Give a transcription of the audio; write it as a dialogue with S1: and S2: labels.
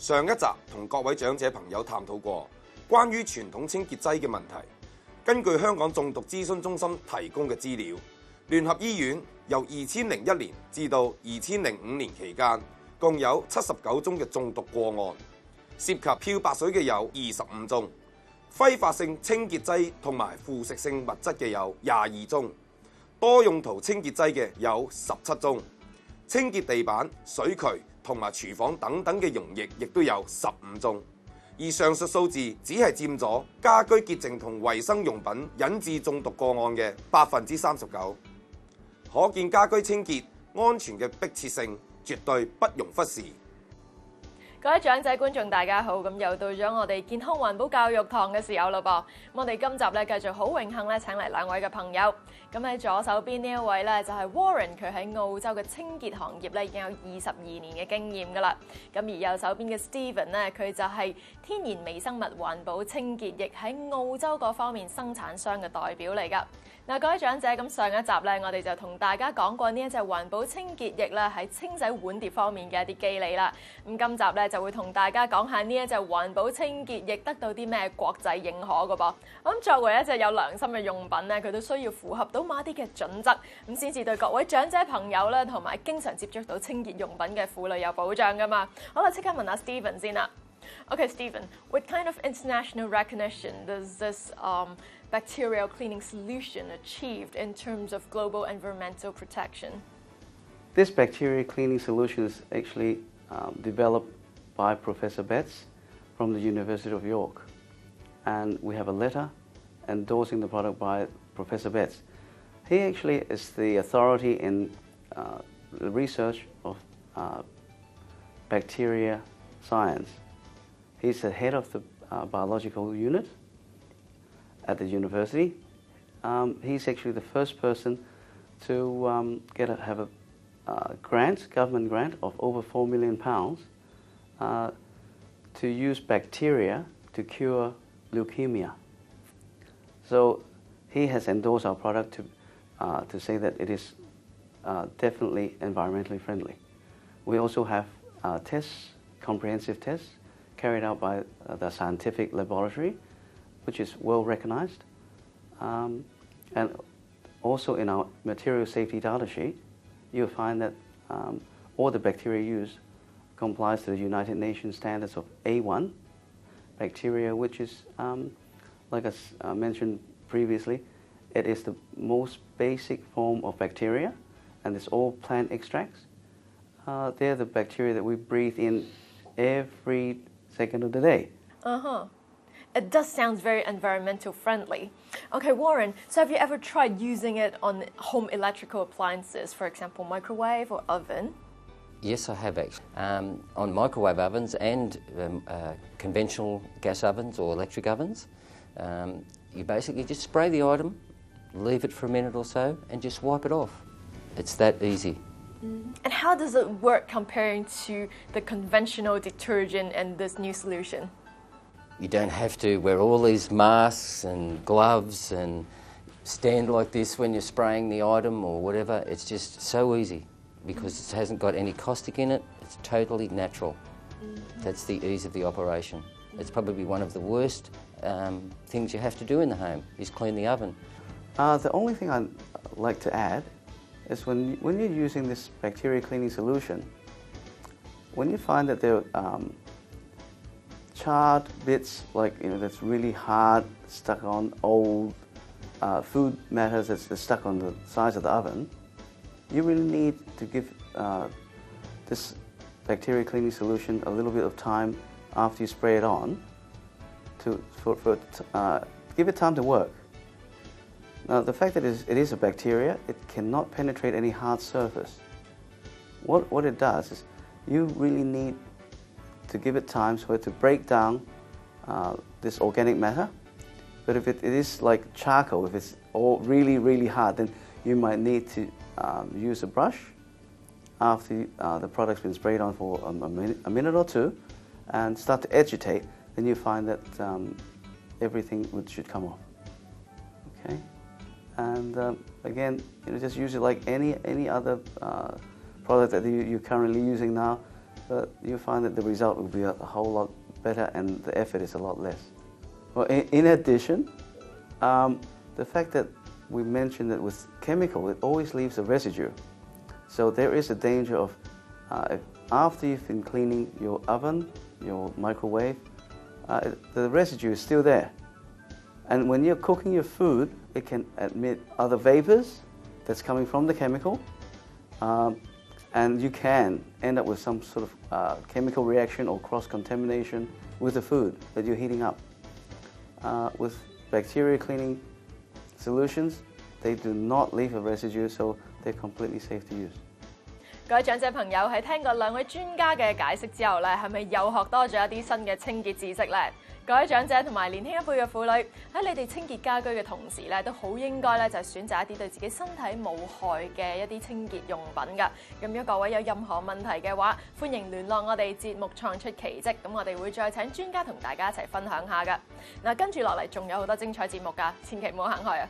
S1: 上一集同各位長者朋友探討過關於傳統清潔劑嘅問題。根據香港中毒諮詢中心提供嘅資料，聯合醫院由2001年至到2005年期間，共有79宗嘅中毒個案，涉及漂白水嘅有25宗，揮發性清潔劑同埋腐蝕性物質嘅有22宗，多用途清潔劑嘅有17宗，清潔地板、水渠同埋廚房等等嘅溶液亦都有15宗，而上述數字只係佔咗家居潔淨同衛生用品引致中毒個案嘅39%，可見家居清潔安全嘅迫切性絕對不容忽視。
S2: 各位長者觀眾大家好，咁又到咗我哋健康環保教育堂嘅時候咯噃。我哋今集咧繼續好榮幸咧請嚟兩位嘅朋友。咁喺左手邊呢一位咧就係 Warren， 佢喺澳洲嘅清潔行業咧已經有22年嘅經驗噶啦。咁而右手邊嘅 Stephen 咧，佢就係天然微生物環保清潔液喺澳洲嗰方面生產商嘅代表嚟噶。嗱，各位長者，咁上一集咧，我哋就同大家講過呢一隻環保清潔液咧喺清洗碗碟方面嘅一啲機理啦。咁今集咧就會同大家講下呢一隻環保清潔液得到啲咩國際認可嘅噃。咁作為一隻有良心嘅用品咧，佢都需要符合到某一啲嘅準則，咁先至對各位長者朋友咧同埋經常接觸到清潔用品嘅婦女有保障噶嘛。好啦，即刻問下 Stephen 先啦。Okay, Stephen, what kind of international recognition does this bacterial cleaning solution achieved in terms of global environmental protection?
S3: This bacteria cleaning solution is actually developed by Professor Betts from the University of York. And we have a letter endorsing the product by Professor Betts. He actually is the authority in the research of bacteria science. He's the head of the biological unit at the university. He's actually the first person to have a government grant of over £4 million to use bacteria to cure leukemia. So he has endorsed our product to say that it is definitely environmentally friendly. We also have tests, comprehensive tests, carried out by the scientific laboratory, which is well recognized. And also in our material safety data sheet, you'll find that all the bacteria used complies to the United Nations standards of A1 bacteria, which is, like I mentioned previously, it is the most basic form of bacteria, and it's all plant extracts. They're the bacteria that we breathe in every second of the day.
S2: It does sound very environmental friendly. Okay, Warren, so have you ever tried using it on home electrical appliances, for example, microwave or oven?
S4: Yes, I have actually. On microwave ovens and conventional gas ovens or electric ovens, you basically just spray the item, leave it for a minute or so, and just wipe it off. It's that easy.
S2: And how does it work comparing to the conventional detergent and this new solution?
S4: You don't have to wear all these masks and gloves and stand like this when you're spraying the item or whatever. It's just so easy because it hasn't got any caustic in it. It's totally natural. That's the ease of the operation. It's probably one of the worst things you have to do in the home is clean the oven.
S3: The only thing I'd like to add is when you're using this bacteria cleaning solution, when you find that there are charred bits, like that's really hard, stuck on old food matters that's stuck on the sides of the oven, you really need to give this bacteria cleaning solution a little bit of time after you spray it on to give it time to work. Now, the fact that it is a bacteria, it cannot penetrate any hard surface. What it does is you really need to give it time for it to break down this organic matter. But if it is like charcoal, if it's all really, really hard, then you might need to use a brush after the product's been sprayed on for a minute or two and start to agitate, then you find that everything should come off. Okay? And again, just use it like any other product that you're currently using now. but you find that the result will be a whole lot better and the effort is a lot less. Well, in addition, the fact that we mentioned that with chemical, it always leaves a residue. So there is a danger of, after you've been cleaning your oven, your microwave, the residue is still there. And when you're cooking your food, it can emit other vapors that's coming from the chemical, and you can end up with some sort of chemical reaction or cross-contamination with the food that you're heating up. With bacteria cleaning solutions, they do not leave a residue, so they're completely safe to use.
S2: 各位長者朋友喺聽過兩位專家嘅解釋之後咧，係咪又學多咗一啲新嘅清潔知識咧？各位長者同埋年輕一輩嘅婦女喺你哋清潔家居嘅同時咧，都好應該咧就係選擇一啲對自己身體冇害嘅一啲清潔用品㗎。咁如果各位有任何問題嘅話，歡迎聯絡我哋節目創出奇蹟，咁我哋會再請專家同大家一齊分享下㗎。嗱，跟住落嚟仲有好多精彩節目㗎，千祈唔好行開啊！